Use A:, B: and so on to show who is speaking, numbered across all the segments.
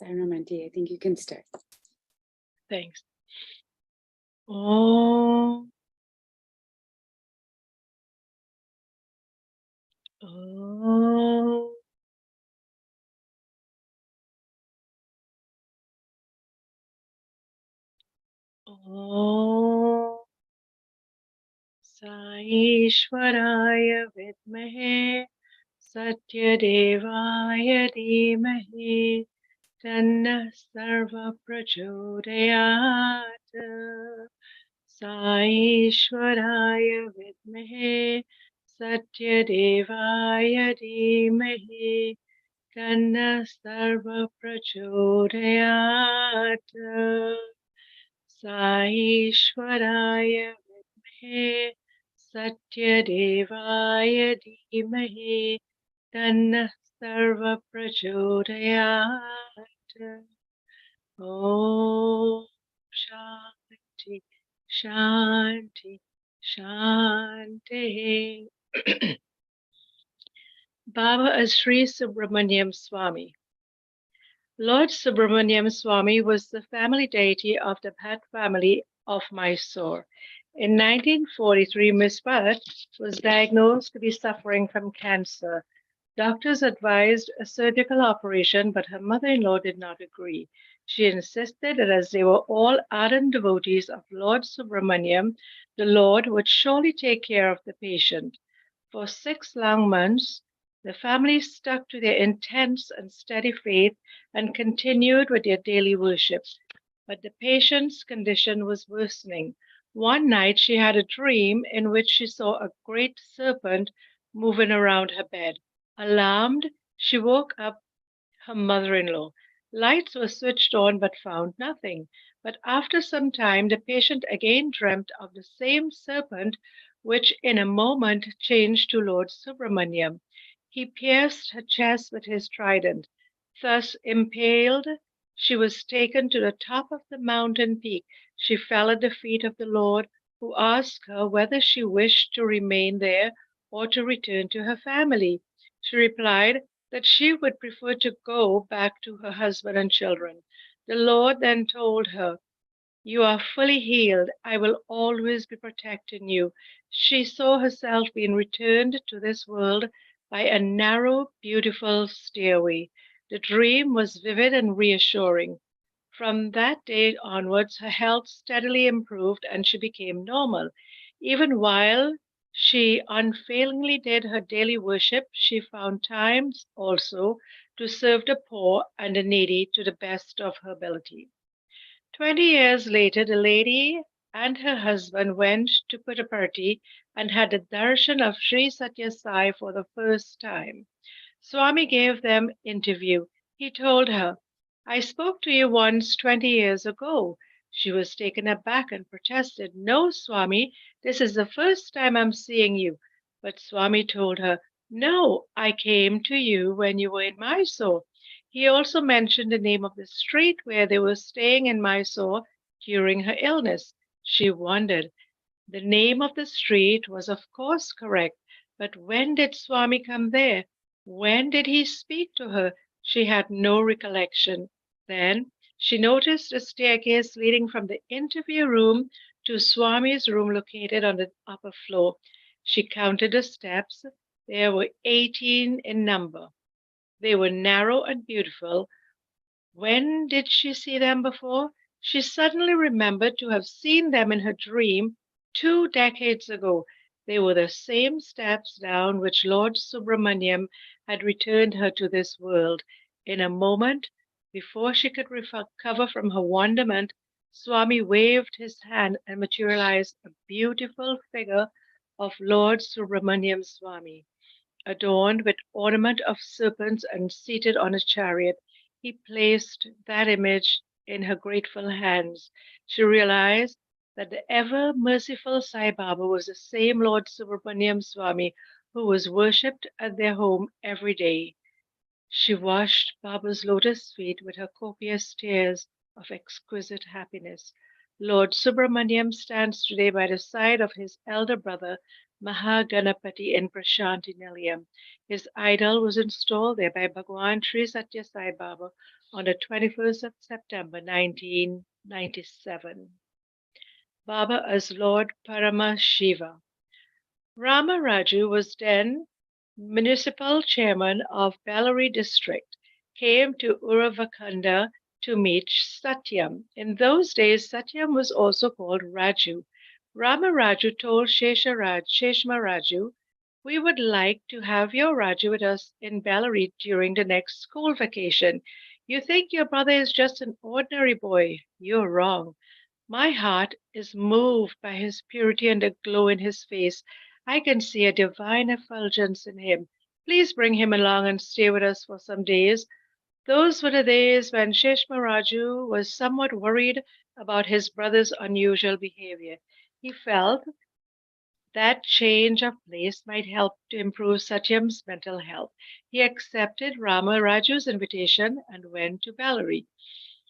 A: Saranamati, I think you can start.
B: Thanks. Om. Om. Om. Saishwaraya Vidmahe Satyadevaya Dhimahi Tanna Sarva Prachodayat. Saishwaraya Vidmahe Satyadevaya Dhimahi Tanna Sarva Prachodayat. Saishwaraya Vidmahe Satyadevaya Dhimahi Tanna Sarva Prachodayat. Om Shanti Shanti Shanti. Baba Sri Subramanyam Swamy. Lord Subramanyam Swamy was the family deity of the Bhatt family of Mysore. In 1943, Miss Bhatt was diagnosed to be suffering from cancer. Doctors advised a surgical operation, but her mother-in-law did not agree. She insisted that as they were all ardent devotees of Lord Subramanyam, the Lord would surely take care of the patient. For 6 long months, the family stuck to their intense and steady faith and continued with their daily worship. But the patient's condition was worsening. One night she had a dream in which she saw a great serpent moving around her bed. Alarmed, she woke up her mother-in-law. Lights were switched on but found nothing. But after some time, the patient again dreamt of the same serpent, which in a moment changed to Lord Subramanyam. He pierced her chest with his trident. Thus impaled, she was taken to the top of the mountain peak. She fell at the feet of the Lord, who asked her whether she wished to remain there or to return to her family. She replied that she would prefer to go back to her husband and children. The Lord then told her, "You are fully healed. I will always be protecting you." She saw herself being returned to this world by a narrow, beautiful stairway. The dream was vivid and reassuring. From that day onwards, her health steadily improved and she became normal. Even while she unfailingly did her daily worship, she found time also to serve the poor and the needy to the best of her ability. 20 years later, the lady and her husband went to Puttaparthi and had the darshan of Sri Satya Sai for the first time. Swami gave them interview. He told her, "I spoke to you once 20 years ago." She was taken aback and protested, "No, Swami, this is the first time I'm seeing you." But Swami told her, "No, I came to you when you were in Mysore." He also mentioned the name of the street where they were staying in Mysore during her illness. She wondered. The name of the street was of course correct, but when did Swami come there? When did he speak to her? She had no recollection. Then she noticed a staircase leading from the interview room to Swami's room located on the upper floor. She counted the steps. There were 18 in number. They were narrow and beautiful. When did she see them before? She suddenly remembered to have seen them in her dream 2 decades ago. They were the same steps down which Lord Subramanyam had returned her to this world. In a moment, before she could recover from her wonderment, Swami waved his hand and materialized a beautiful figure of Lord Subramanyam Swami, adorned with ornament of serpents and seated on a chariot. He placed that image in her grateful hands. She realized that the ever merciful Sai Baba was the same Lord Subramanyam Swami who was worshipped at their home every day. She washed Baba's lotus feet with her copious tears of exquisite happiness. Lord Subramanyam stands today by the side of his elder brother, Mahaganapati in Prashanti Nilayam. His idol was installed there by Bhagwan Sri Satya Sai Baba on the 21st of September 1997. Baba as Lord Parama Shiva. Rama Raju was then municipal chairman of Bellary district, came to Uravakanda to meet Satyam. In those days, Satyam was also called Raju. Rama Raju told Sheshma Raju, we would like to have your Raju with us in Bellary during the next school vacation. You think your brother is just an ordinary boy. You're wrong. My heart is moved by his purity and the glow in his face. I can see a divine effulgence in him. Please bring him along and stay with us for some days. Those were the days when Sheshmaraju was somewhat worried about his brother's unusual behavior. He felt that change of place might help to improve Satyam's mental health. He accepted Rama Raju's invitation and went to Bellary.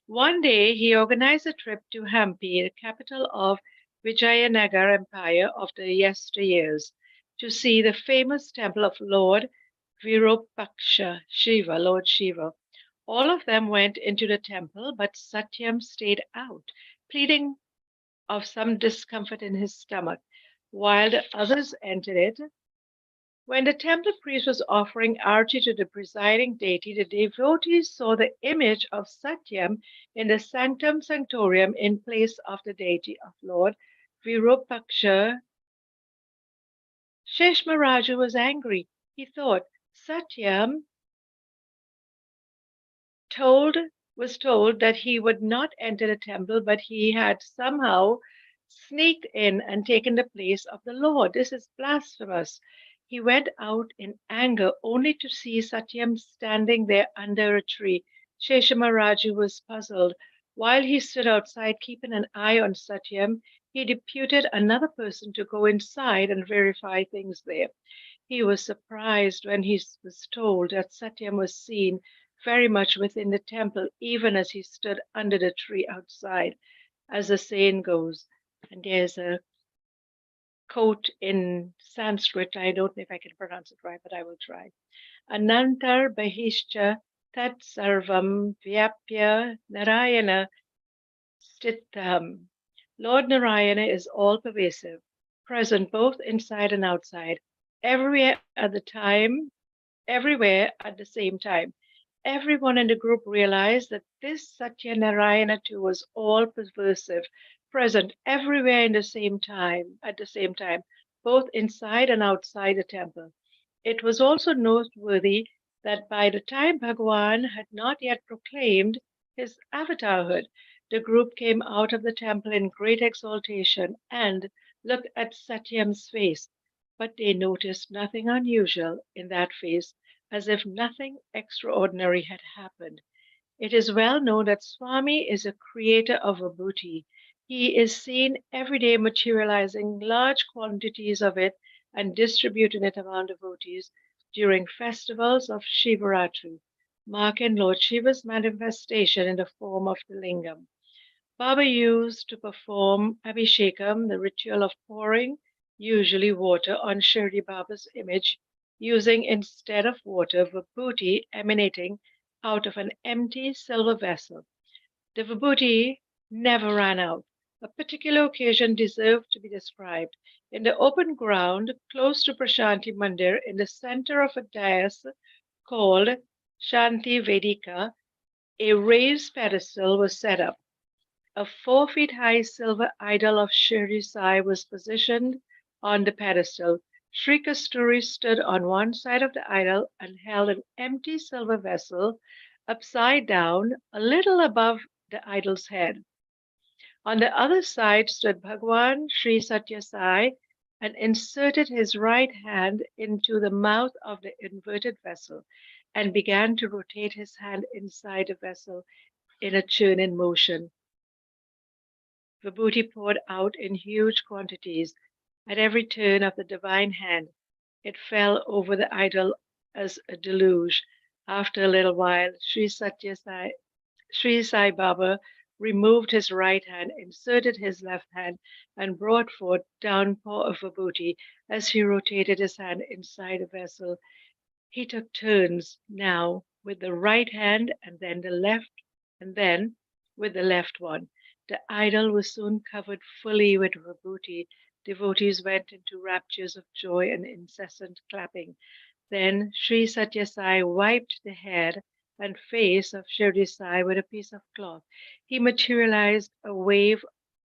B: One day he organized a trip to Hampi, the capital of Vijayanagar Empire of the yesteryears, to see the famous temple of Lord Virupaksha Shiva, Lord Shiva. All of them went into the temple, but Satyam stayed out, pleading of some discomfort in his stomach, while the others entered it. When the temple priest was offering arti to the presiding deity, the devotees saw the image of Satyam in the sanctum sanctorium in place of the deity of Lord Virupaksha. Sheshmaraju was angry. He thought, Satyam told was told that he would not enter the temple, but he had somehow sneaked in and taken the place of the Lord. This is blasphemous. He went out in anger only to see Satyam standing there under a tree. Sheshamaraju was puzzled. While he stood outside keeping an eye on Satyam, he deputed another person to go inside and verify things there. He was surprised when he was told that Satyam was seen very much within the temple, even as he stood under the tree outside, as the saying goes. And there's a quote in Sanskrit, I don't know if I can pronounce it right, but I will try. Anantar Bahishcha Tat Sarvam Vyapya Narayana Stitham. Lord Narayana is all pervasive, present both inside and outside, everywhere at the time, everywhere at the same time. Everyone in the group realized that this Satya Narayana too was all pervasive, present everywhere in the same time, at the same time, both inside and outside the temple. It was also noteworthy that by the time Bhagwan had not yet proclaimed his avatarhood, the group came out of the temple in great exaltation and looked at Satyam's face, but they noticed nothing unusual in that face, as if nothing extraordinary had happened. It is well known that Swamy is a creator of vibhuti. He is seen every day materializing large quantities of it and distributing it among devotees during festivals of Shivaratri, marking Lord Shiva's manifestation in the form of the lingam. Baba used to perform Abhishekam, the ritual of pouring, usually water, on Shirdi Baba's image, using instead of water vibhuti emanating out of an empty silver vessel. The vibhuti never ran out. A particular occasion deserved to be described. In the open ground close to Prashanti Mandir, in the center of a dais called Shanti Vedika, a raised pedestal was set up. A 4 feet high silver idol of Shirdi Sai was positioned on the pedestal. Sri Kasturi stood on one side of the idol and held an empty silver vessel upside down, a little above the idol's head. On the other side stood Bhagwan Sri Satya Sai and inserted his right hand into the mouth of the inverted vessel and began to rotate his hand inside the vessel in a churning motion. Vibhuti poured out in huge quantities at every turn of the divine hand. It fell over the idol as a deluge. After a little while, Sri Sai Baba removed his right hand, inserted his left hand, and brought forth downpour of vibhuti As he rotated his hand inside the vessel, he took turns now with the right hand and then the left, and then with the left one. The idol was soon covered fully with vibhuti. Devotees went into raptures of joy and incessant clapping. Then Sri Satya Sai wiped the head and face of Shirdi Sai with a piece of cloth. He materialized a wave.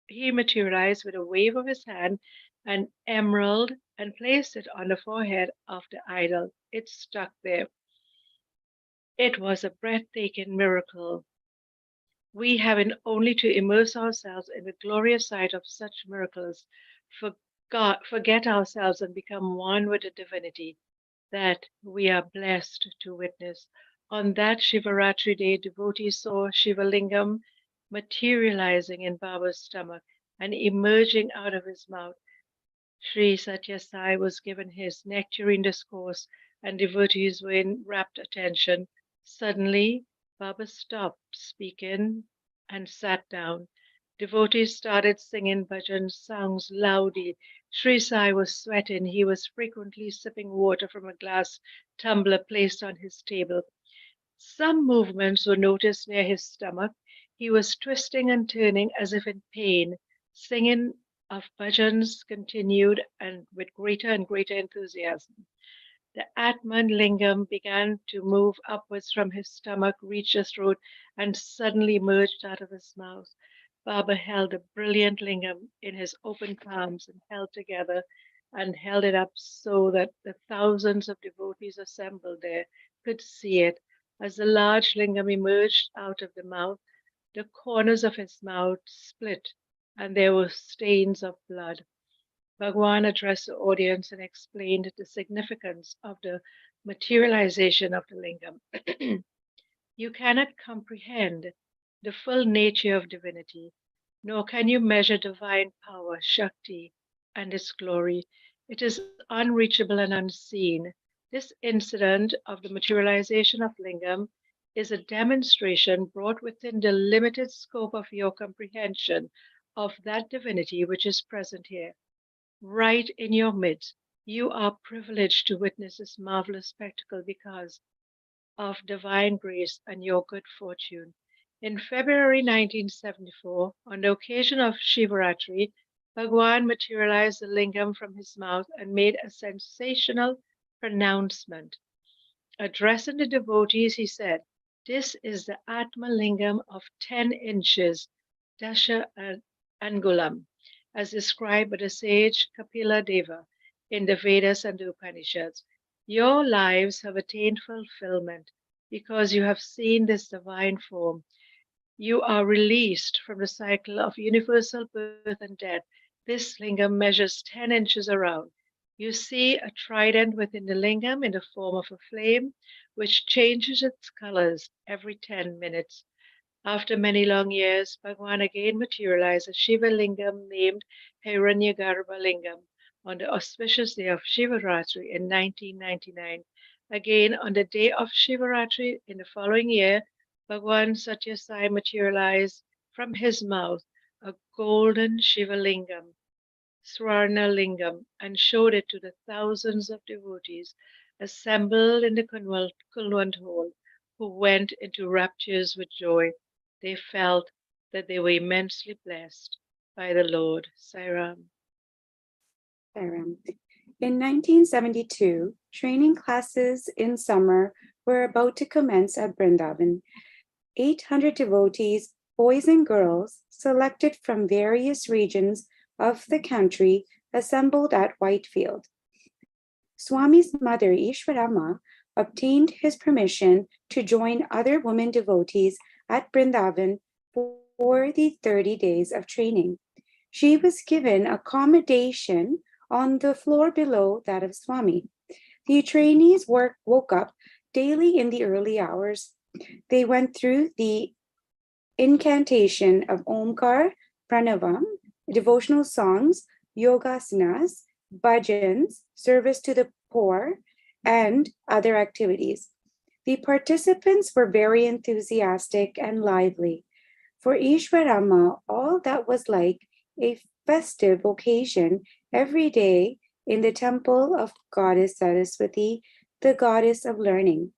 B: He materialized with a wave of his hand an emerald and placed it on the forehead of the idol. It stuck there. It was a breathtaking miracle. We have only to immerse ourselves in the glorious sight of such miracles, forget ourselves, and become one with the divinity that we are blessed to witness. On that Shivaratri day, devotees saw Shiva Lingam materializing in Baba's stomach and emerging out of his mouth. Sri Satya Sai was given his nectarine discourse, and devotees were in rapt attention. Suddenly, Baba stopped speaking and sat down. Devotees started singing bhajan songs loudly. Sri Sai was sweating. He was frequently sipping water from a glass tumbler placed on his table. Some movements were noticed near his stomach. He was twisting and turning as if in pain. Singing of bhajans continued and with greater and greater enthusiasm. The Atman Lingam began to move upwards from his stomach, reached his throat, and suddenly emerged out of his mouth. Baba held the brilliant lingam in his open palms and held it up so that the thousands of devotees assembled there could see it. As the large lingam emerged out of the mouth, the corners of his mouth split and there were stains of blood. Bhagwan addressed the audience and explained the significance of the materialization of the lingam. You cannot comprehend the full nature of divinity, nor can you measure divine power, Shakti, and its glory. It is unreachable and unseen. This incident of the materialization of Lingam is a demonstration brought within the limited scope of your comprehension of that divinity which is present here, right in your midst. You are privileged to witness this marvelous spectacle because of divine grace and your good fortune. In February 1974, on the occasion of Shivaratri, Bhagwan materialized the lingam from his mouth and made a sensational pronouncement. Addressing the devotees, he said, "This is the Atma Lingam of 10 inches, Dasha Angulam, as described by the sage Kapila Deva in the Vedas and the Upanishads. Your lives have attained fulfillment because you have seen this divine form. You are released from the cycle of universal birth and death. This lingam measures 10 inches around. You see a trident within the lingam in the form of a flame, which changes its colors every 10 minutes. After many long years, Bhagwan again materialized a Shiva lingam named Hiranyagarbha Lingam on the auspicious day of Shivaratri in 1999. Again, on the day of Shivaratri in the following year, Bhagwan Satya Sai materialized from his mouth a golden Shiva Lingam, Swarna Lingam, and showed it to the thousands of devotees assembled in the Kulwant Hall, who went into raptures with joy. They felt that they were immensely blessed by the Lord. Sairam.
A: Parama. In 1972, training classes in summer were about to commence at Vrindavan. 800 devotees, boys and girls, selected from various regions of the country, assembled at Whitefield. Swamy's mother, Ishwarama, obtained his permission to join other women devotees at Vrindavan for the 30 days of training. She was given accommodation on the floor below that of Swamy. The trainees woke up daily in the early hours. They went through the incantation of Omkar, Pranavam, devotional songs, yogasanas, bhajans, service to the poor, and other activities. The participants were very enthusiastic and lively. For Ishwarama, all that was like a festive occasion every day in the temple of Goddess Saraswati, the goddess of learning.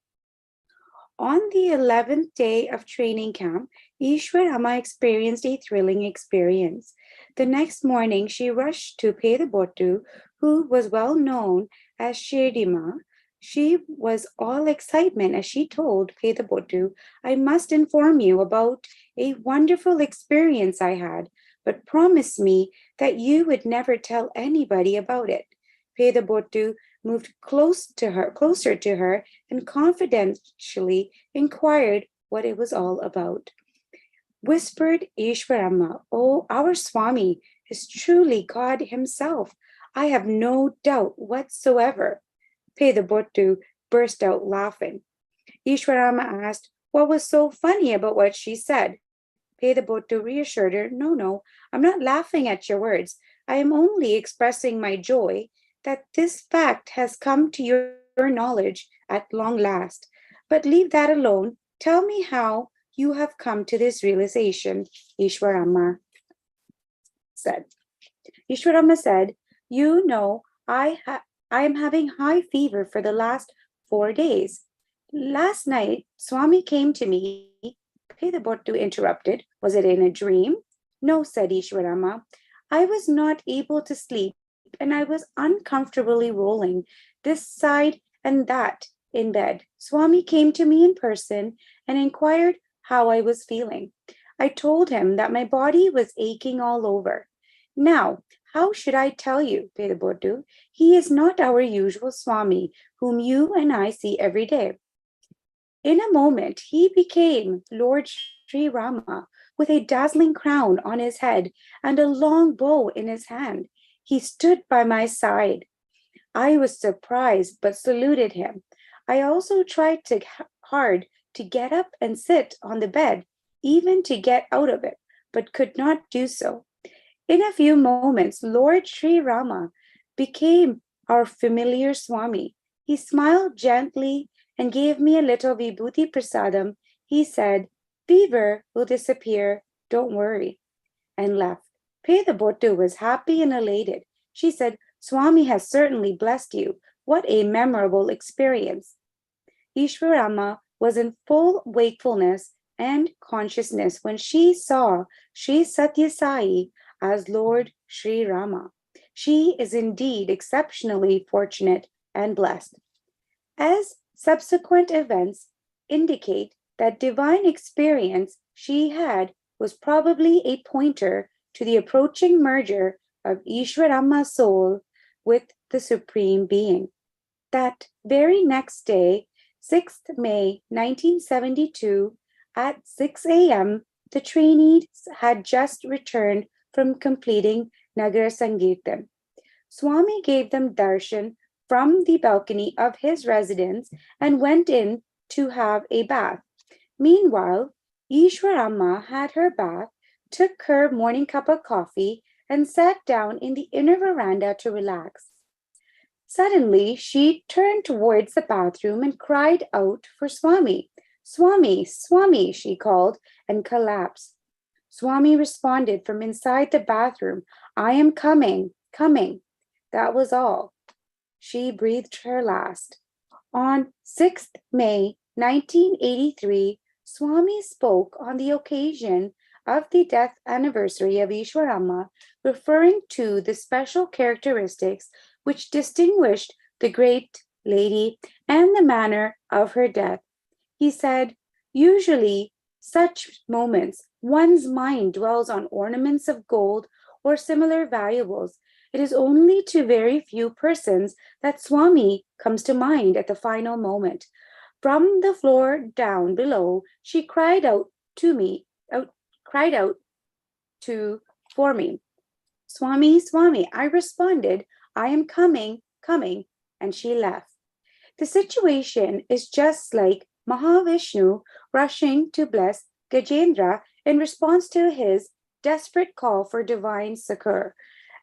A: On the 11th day of training camp, Ishwarama experienced a thrilling experience. The next morning, she rushed to pay the Botu, who was well known as Shirdima. She was all excitement as she told Pay the Botu, I must inform you about a wonderful experience I had, but promise me that you would never tell anybody about it. Pay the Botu moved closer to her, and confidentially inquired what it was all about. Whispered Ishwarama, oh, our Swami is truly God himself. I have no doubt whatsoever. Pedabottu burst out laughing. Ishwarama asked what was so funny about what she said. Pedabottu reassured her, no, I'm not laughing at your words. I am only expressing my joy that this fact has come to your knowledge at long last. But leave that alone. Tell me how you have come to this realization, Ishwarama said. Ishwarama said, you know, I am having high fever for the last 4 days. Last night, Swami came to me. Pedabottu interrupted. Was it in a dream? No, said Ishwarama. I was not able to sleep and I was uncomfortably rolling this side and that in bed. Swami came to me in person and inquired how I was feeling. I told him that my body was aching all over. Now, how should I tell you, Pedabottu? He is not our usual Swami, whom you and I see every day. In a moment, he became Lord Sri Rama with a dazzling crown on his head and a long bow in his hand. He stood by my side. I was surprised but saluted him. I also tried hard to get up and sit on the bed, even to get out of it, but could not do so. In a few moments, Lord Sri Rama became our familiar Swami. He smiled gently and gave me a little vibhuti prasadam. He said, fever will disappear, don't worry, and left. Pedabottu was happy and elated. She said, Swami has certainly blessed you. What a memorable experience. Ishwarama was in full wakefulness and consciousness when she saw Sri Satya Sai as Lord Sri Rama. She is indeed exceptionally fortunate and blessed. As subsequent events indicate that divine experience she had was probably a pointer to the approaching merger of Ishwarama's soul with the Supreme Being. That very next day, 6th May 1972, at 6 a.m., the trainees had just returned from completing Nagara Sankirtan. Swami gave them darshan from the balcony of his residence and went in to have a bath. Meanwhile, Ishwarama had her bath, took her morning cup of coffee, and sat down in the inner veranda to relax. Suddenly, she turned towards the bathroom and cried out for Swami. Swami, Swami, she called and collapsed. Swami responded from inside the bathroom, I am coming, coming. That was all. She breathed her last. On 6th May 1983, Swami spoke on the occasion of the death anniversary of Ishwarama, referring to the special characteristics which distinguished the great lady and the manner of her death. He said, usually, such moments, one's mind dwells on ornaments of gold or similar valuables. It is only to very few persons that Swami comes to mind at the final moment. From the floor down below, she cried out for me. Swami, Swami, I responded, I am coming, coming, and she left. The situation is just like Mahavishnu rushing to bless Gajendra in response to his desperate call for divine succor.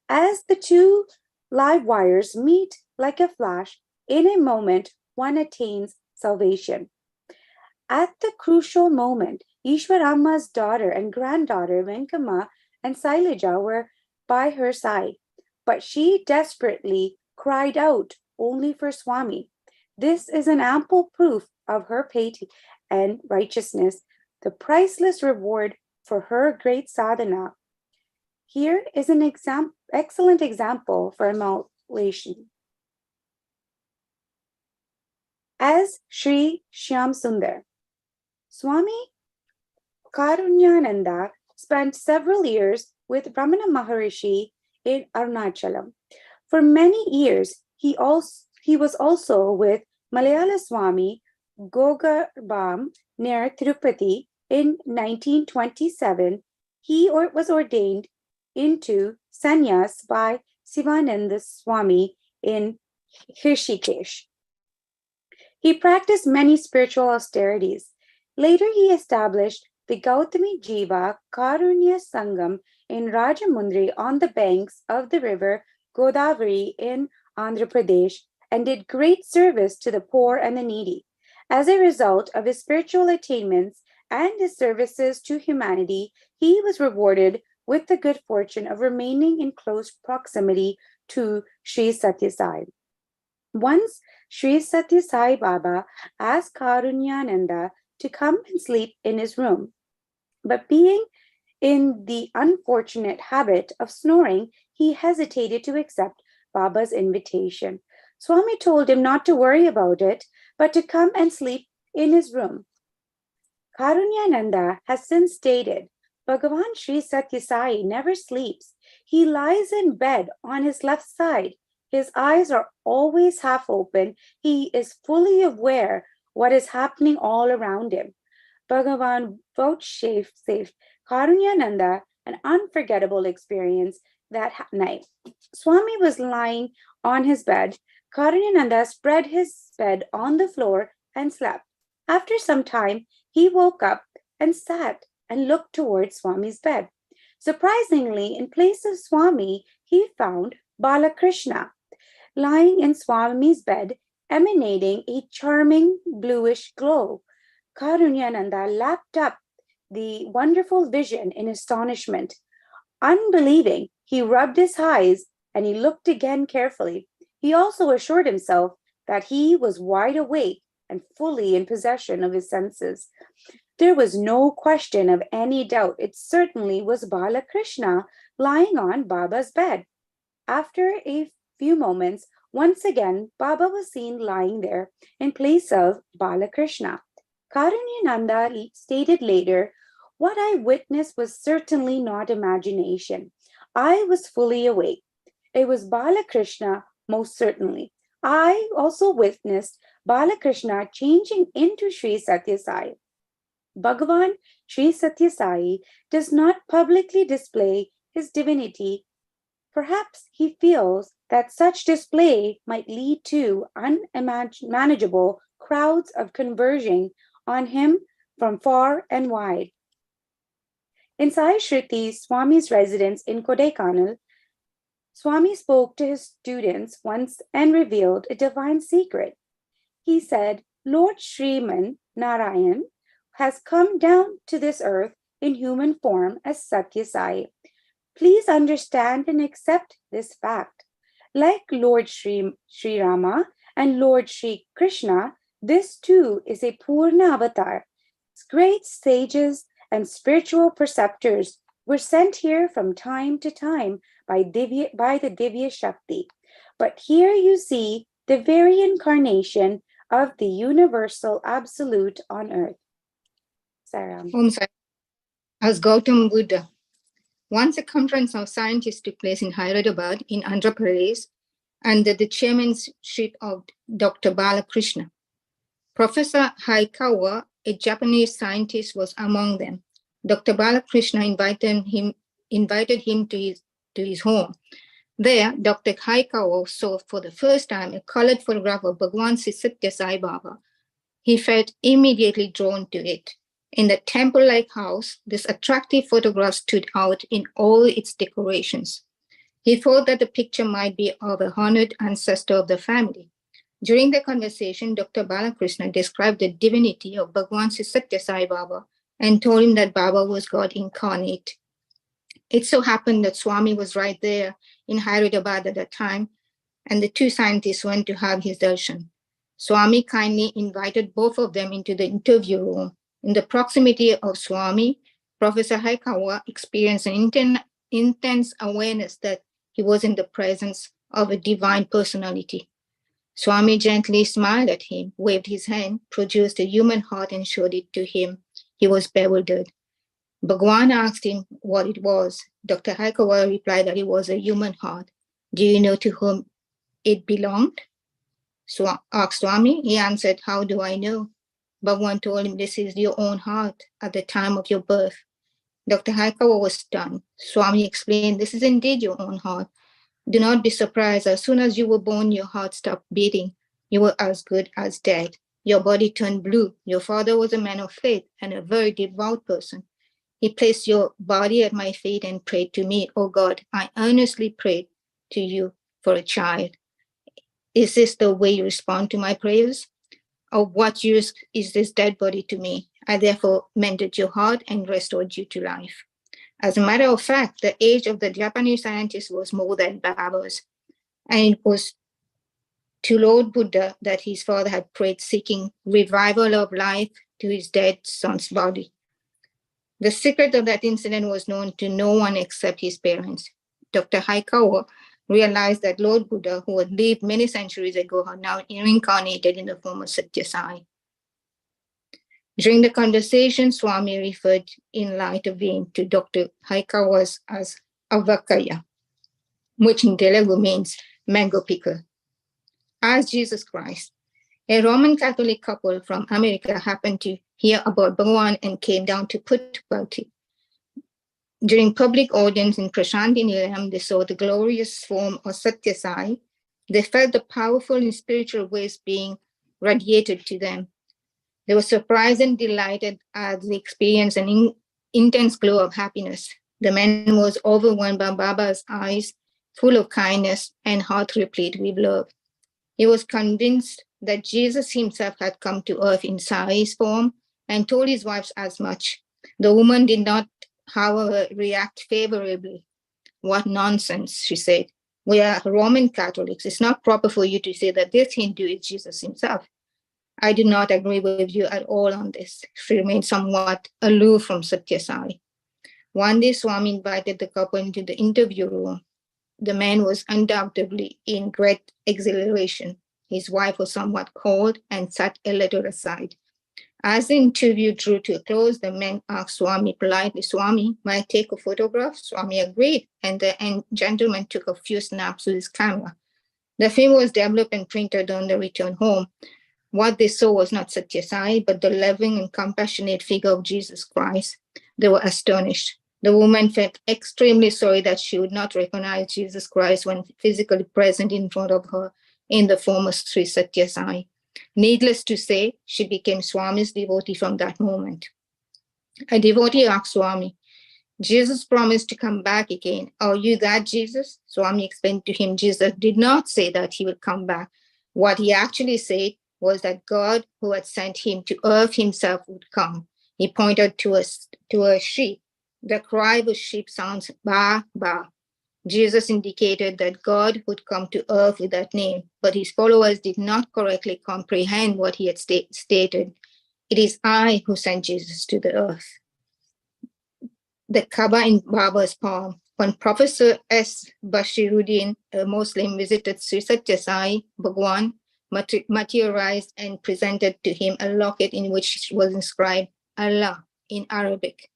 A: As the two live wires meet like a flash, in a moment, one attains salvation. At the crucial moment, Ishwarama's daughter and granddaughter Venkama and Sailaja were by her side, but she desperately cried out only for Swamy. This is an ample proof of her piety and righteousness, the priceless reward for her great sadhana. Here is an excellent example for emulation. As Sri Shyam Sundar, Swamy Karunyananda spent several years with Ramana Maharishi in Arunachalam. For many years, he was also with Malayala Swami Gogarbam near Tirupati. In 1927, he was ordained into sannyas by Sivananda Swami in Hrishikesh. He practiced many spiritual austerities. Later, he established the Gautami Jiva Karunya Sangam in Rajamundry on the banks of the river Godavari in Andhra Pradesh and did great service to the poor and the needy. As a result of his spiritual attainments and his services to humanity, he was rewarded with the good fortune of remaining in close proximity to Sri Satya Sai. Once, Sri Satya Sai Baba asked Karunyananda to come and sleep in his room. But being in the unfortunate habit of snoring, he hesitated to accept Baba's invitation. Swami told him not to worry about it, but to come and sleep in his room. Karunyananda has since stated, Bhagavan Sri Satya Sai never sleeps. He lies in bed on his left side. His eyes are always half open. He is fully aware what is happening all around him. Bhagavan vouchsafed Karunyananda an unforgettable experience that night. Swami was lying on his bed. Karunyananda spread his bed on the floor and slept. After some time, he woke up and sat and looked towards Swami's bed. Surprisingly, in place of Swami, he found Balakrishna lying in Swami's bed, emanating a charming bluish glow. Karunyananda lapped up the wonderful vision in astonishment. Unbelieving, he rubbed his eyes and he looked again carefully. He also assured himself that he was wide awake and fully in possession of his senses. There was no question of any doubt. It certainly was Balakrishna lying on Baba's bed. After a few moments, once again, Baba was seen lying there in place of Balakrishna. Karunyananda stated later, what I witnessed was certainly not imagination. I was fully awake. It was Balakrishna, most certainly. I also witnessed Balakrishna changing into Sri Satya Sai. Bhagavan Sri Satya Sai does not publicly display his divinity. Perhaps he feels that such display might lead to unmanageable crowds of converging on him from far and wide. In Sai Shruti, Swami's residence in Kodaikanal, Swami spoke to his students once and revealed a divine secret. He said, Lord Sriman Narayan has come down to this earth in human form as Satya Sai. Please understand and accept this fact. Like Lord Sri Rama and Lord Sri Krishna, this too is a Purna avatar. Great sages and spiritual preceptors were sent here from time to time by the Divya Shakti. But here you see the very incarnation of the universal absolute on earth. Saram.
C: As Gautam Buddha. Once a conference of scientists took place in Hyderabad in Andhra Pradesh under the chairmanship of Dr. Balakrishna. Professor Hayakawa, a Japanese scientist, was among them. Dr. Balakrishna invited him to his home. There, Dr. Hayakawa saw for the first time a colored photograph of Bhagwan Sri Satya Sai Baba. He felt immediately drawn to it. In the temple-like house, this attractive photograph stood out in all its decorations. He thought that the picture might be of a honored ancestor of the family. During the conversation, Dr. Balakrishna described the divinity of Bhagwan Sri Satya Sai Baba and told him that Baba was God incarnate. It so happened that Swami was right there in Hyderabad at that time, and the two scientists went to have his darshan. Swamy kindly invited both of them into the interview room. In the proximity of Swamy, Professor Haikawa experienced an intense awareness that he was in the presence of a divine personality. Swamy gently smiled at him, waved his hand, produced a human heart, and showed it to him. He was bewildered. Bhagwan asked him what it was. Dr. Haikawa replied that it was a human heart. Do you know to whom it belonged? Asked Swamy. He answered, how do I know? Bhagwan told him, this is your own heart at the time of your birth. Dr. Haikawa was stunned. Swamy explained, this is indeed your own heart. Do not be surprised. As soon as you were born, your heart stopped beating. You were as good as dead. Your body turned blue. Your father was a man of faith and a very devout person. He placed your body at my feet and prayed to me. Oh God, I earnestly prayed to you for a child. Is this the way you respond to my prayers? Or what use is this dead body to me? I therefore mended your heart and restored you to life. As a matter of fact, the age of the Japanese scientist was more than Baba's, and it was to Lord Buddha that his father had prayed, seeking revival of life to his dead son's body. The secret of that incident was known to no one except his parents. Dr. Haikawa realized that Lord Buddha, who had lived many centuries ago, had now reincarnated in the form of Satya Sai. During the conversation, Swamy referred in light vein to Dr. Haikawa as Avakaya, which in Telugu means mango pickle. As Jesus Christ, a Roman Catholic couple from America happened to hear about Bhagwan and came down to Puttaparthi. During public audience in Prashanti Nilayam, they saw the glorious form of Satya Sai. They felt the powerful and spiritual waves being radiated to them. They were surprised and delighted as they experienced an intense glow of happiness. The man was overwhelmed by Baba's eyes, full of kindness and heart replete with love. He was convinced that Jesus himself had come to earth in Sai's form and told his wife as much. The woman did not, however, react favorably. What nonsense, she said. We are Roman Catholics. It's not proper for you to say that this Hindu is Jesus himself. I do not agree with you at all on this. She remained somewhat aloof from Satya Sai. One day, Swamy invited the couple into the interview room. The man was undoubtedly in great exhilaration. His wife was somewhat cold and sat a little aside. As the interview drew to a close, the man asked Swamy politely, Swamy, may I take a photograph? Swamy agreed, and the gentleman took a few snaps with his camera. The film was developed and printed on the return home. What they saw was not Satya Sai, but the loving and compassionate figure of Jesus Christ. They were astonished. The woman felt extremely sorry that she would not recognize Jesus Christ when physically present in front of her in the form of Sri Satya Sai. Needless to say, she became Swamy's devotee from that moment. A devotee asked Swamy, Jesus promised to come back again. Are you that Jesus? Swamy explained to him, Jesus did not say that he would come back. What he actually said was that God, who had sent him to earth himself, would come. He pointed to a sheep. The cry of a sheep sounds ba, ba. Jesus indicated that God would come to earth with that name, but his followers did not correctly comprehend what he had stated. It is I who sent Jesus to the earth. The Kaba in Baba's palm. When Professor S. Bashiruddin, a Muslim, visited Sri Satya Sai, Bhagwan materialized and presented to him a locket in which was inscribed Allah in Arabic.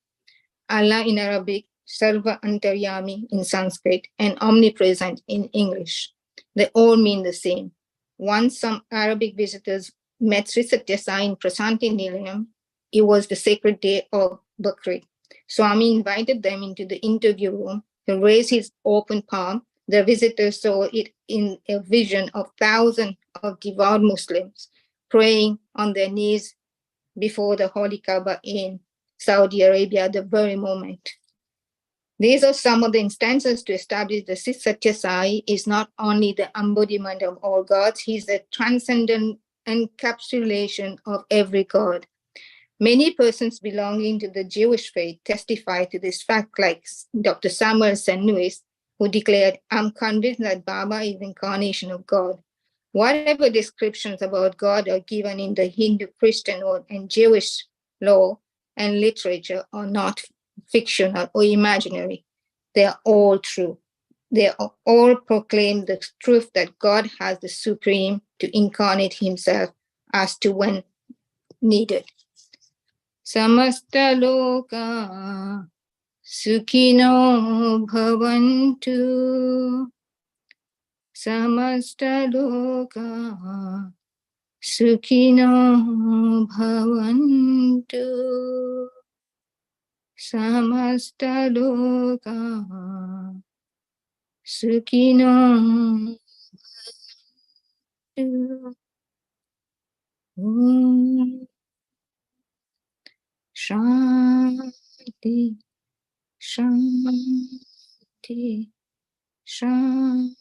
C: Allah in Arabic, Sarva Antaryami in Sanskrit, and omnipresent in English. They all mean the same. Once some Arabic visitors met Sri Satya Sai in Prasanti Nilayam. It was the sacred day of Bakri. Swamy invited them into the interview room. He raised his open palm. The visitors saw it in a vision of thousands of devout Muslims praying on their knees before the Holy Kaba in Saudi Arabia at the very moment. These are some of the instances to establish that Sri Satya Sai is not only the embodiment of all gods, he is a transcendent encapsulation of every god. Many persons belonging to the Jewish faith testify to this fact, like Dr. Samuel St. Louis, who declared, "I'm convinced that Baba is the incarnation of God. Whatever descriptions about God are given in the Hindu, Christian, and Jewish law and literature are not fictional or imaginary. They are all true. They all proclaim the truth that God has the supreme to incarnate himself as to when needed." Samasta loka sukhino bhavantu. Samasta loka sukhino bhavantu. Samasta loka sukhino bhavantu. Om Shanti, Shanti, Shanti.